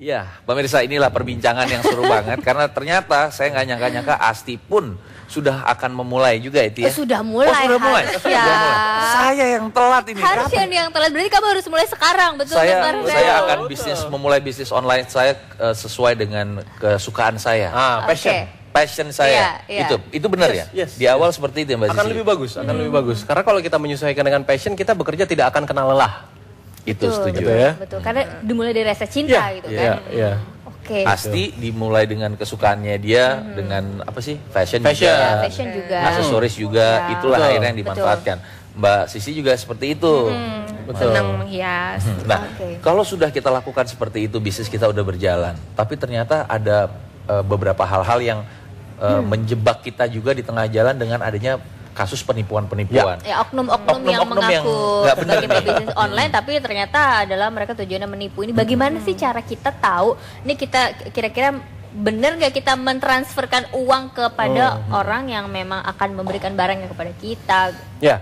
Ya, pemirsa, inilah perbincangan yang seru banget karena ternyata saya nggak nyangka-nyangka Asti pun sudah akan memulai juga itu ya. Sudah mulai. Oh, sudah mulai. Ya. Saya yang telat ini. Harusnya yang telat, berarti kamu harus mulai sekarang, betul? Saya akan memulai bisnis online saya sesuai dengan kesukaan saya. Passion. Passion saya. Itu benar ya? Yes. Di awal seperti itu ya Mbak Sisi? Akan lebih bagus. Karena kalau kita menyesuaikan dengan passion, kita bekerja tidak akan kena lelah. Itu setuju betul, ya. Betul, karena dimulai dari rasa cinta gitu kan. Iya. Oke. Pasti dimulai dengan kesukaannya dia, dengan apa sih? Fashion juga. Fashion juga. Aksesoris juga, itulah akhirnya yang dimanfaatkan. Mbak Sisi juga seperti itu. Senang menghias. Nah, kalau sudah kita lakukan seperti itu, bisnis kita udah berjalan. Tapi ternyata ada beberapa hal-hal yang menjebak kita juga di tengah jalan dengan adanya kasus penipuan-penipuan. Ya, oknum-oknum yang mengaku sebagai pebisnis online tapi ternyata adalah mereka tujuannya menipu. Ini bagaimana sih cara kita tahu ini kita kira-kira benar nggak kita mentransferkan uang kepada orang yang memang akan memberikan barangnya kepada kita? Ya,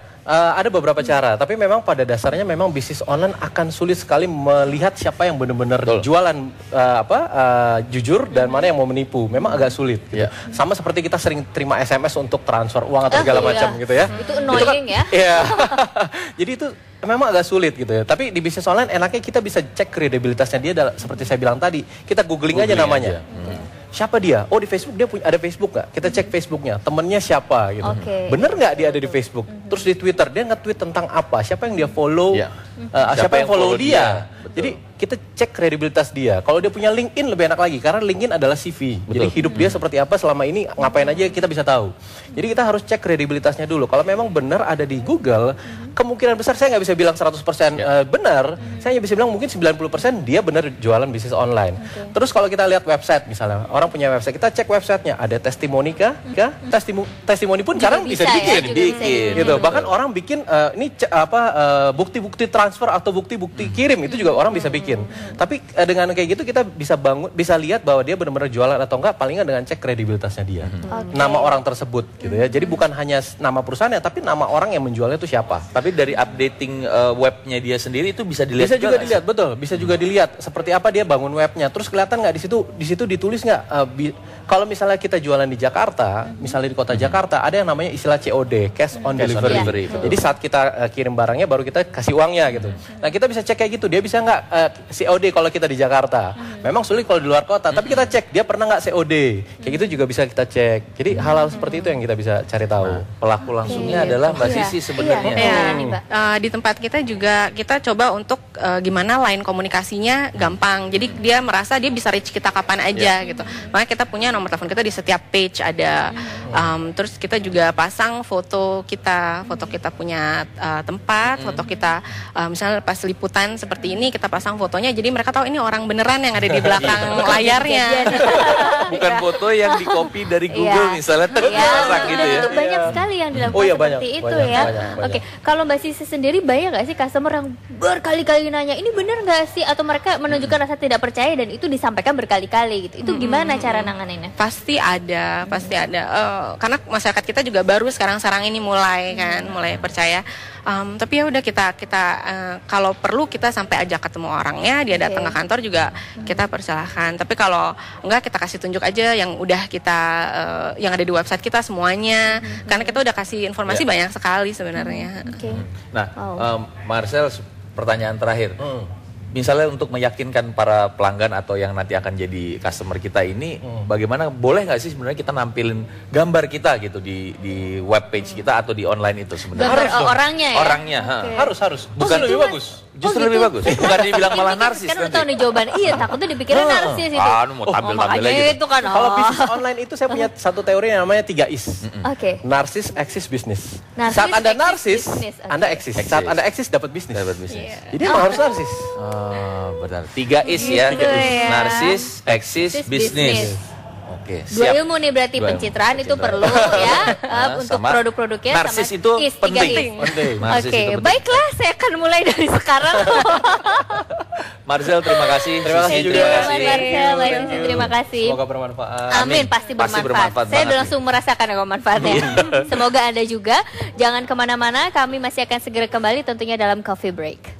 ada beberapa cara, tapi memang pada dasarnya memang bisnis online akan sulit sekali melihat siapa yang benar-benar jualan jujur dan mana yang mau menipu. Memang agak sulit. Gitu. Sama seperti kita sering terima SMS untuk transfer uang atau segala macam gitu ya. Itu annoying ya. Iya. Jadi itu memang agak sulit gitu ya. Tapi di bisnis online enaknya kita bisa cek kredibilitasnya dia seperti saya bilang tadi. Kita googling aja namanya. Siapa dia? Oh, di Facebook dia ada Facebook nggak? Kita cek Facebooknya. Temennya siapa gitu. Bener nggak dia ada di Facebook? Terus di Twitter dia nge-tweet tentang apa? Siapa yang dia follow? Siapa yang follow dia? Jadi kita cek kredibilitas dia. Kalau dia punya LinkedIn lebih enak lagi karena LinkedIn adalah CV. Jadi hidup dia seperti apa selama ini, ngapain aja kita bisa tahu. Jadi kita harus cek kredibilitasnya dulu. Kalau memang benar ada di Google, kemungkinan besar saya nggak bisa bilang 100% benar. Saya hanya bisa bilang mungkin 90% dia benar jualan bisnis online. Terus kalau kita lihat website misalnya, orang punya website, kita cek websitenya ada testimoni kah? Testimoni pun sekarang bisa dibikin. Gitu. Bahkan orang bikin bukti-bukti transfer atau bukti-bukti kirim itu juga orang bisa bikin. Tapi dengan kayak gitu kita bisa lihat bahwa dia benar-benar jualan atau enggak, paling nggak dengan cek kredibilitasnya dia. Nama orang tersebut gitu ya. Jadi bukan hanya nama perusahaannya tapi nama orang yang menjualnya itu siapa. Tapi dari updating webnya dia sendiri itu bisa dilihat. Bisa juga dilihat, betul. Bisa juga dilihat seperti apa dia bangun webnya. Terus kelihatan nggak di situ ditulis nggak kalau misalnya kita jualan di Jakarta, misalnya di kota Jakarta, ada yang namanya istilah COD, cash on delivery. Jadi saat kita kirim barangnya baru kita kasih uangnya gitu. Nah kita bisa cek kayak gitu, dia bisa nggak COD kalau kita di Jakarta. Memang sulit kalau di luar kota, tapi kita cek dia pernah nggak COD. Kayak gitu juga bisa kita cek. Jadi hal-hal seperti itu yang kita bisa cari tahu. Pelaku langsungnya adalah Mbak Sisi sebenarnya. Di tempat kita juga kita coba untuk gimana line komunikasinya gampang. Jadi dia merasa dia bisa reach kita kapan aja gitu. Makanya kita punya nomor telepon kita di setiap page ada. Terus kita juga pasang foto kita punya tempat, foto kita misalnya pas liputan seperti ini kita pasang fotonya. Jadi mereka tahu ini orang beneran yang ada di belakang layarnya. Bukan foto yang di copy dari Google misalnya terpasang gitu ya. Itu banyak sekali yang dilakukan seperti itu ya. Oke, kalau Mbak Sisi sendiri banyak nggak sih customer yang berkali-kali nanya ini bener nggak sih, atau mereka menunjukkan rasa tidak percaya dan itu disampaikan berkali-kali gitu. Itu gimana cara nanganinnya? Pasti ada. Karena masyarakat kita juga baru sekarang ini mulai percaya. Tapi ya udah kita kalau perlu kita sampai ajak ketemu orangnya, dia datang ke kantor juga kita persilahkan. Tapi kalau enggak kita kasih tunjuk aja yang udah kita yang ada di website kita semuanya. Karena kita udah kasih informasi banyak sekali sebenarnya. Nah, Marcel, pertanyaan terakhir. Misalnya untuk meyakinkan para pelanggan atau yang nanti akan jadi customer kita ini, bagaimana, boleh nggak sih sebenarnya kita nampilin gambar kita gitu di web page kita atau di online itu sebenarnya? Orangnya ya? Orangnya, harus. Bukan lebih bagus. Justru lebih bagus. Bukan dibilang malah narsis kan nanti. Kan nih jawaban. Iya, takutnya dipikirnya narsis itu. Mau tampil-tampil aja itu kan. Kalau bisnis online itu saya punya satu teori yang namanya 3Is. Narsis, eksis, bisnis. Saat Anda narsis, Anda eksis. Saat Anda eksis dapat bisnis. Jadi emang harus narsis. Benar. 3Is ya. Narsis, eksis, bisnis. Oke, dua ilmu nih berarti pencitraan itu perlu ya untuk produk-produknya. Narsis itu penting. Oke, baiklah, saya akan mulai dari sekarang. Marcel, terima kasih. Terima kasih juga. Terima kasih. Semoga bermanfaat. Amin, pasti bermanfaat. Saya udah langsung merasakan manfaatnya. Semoga Anda juga. Jangan kemana-mana, kami masih akan segera kembali tentunya dalam Coffee Break.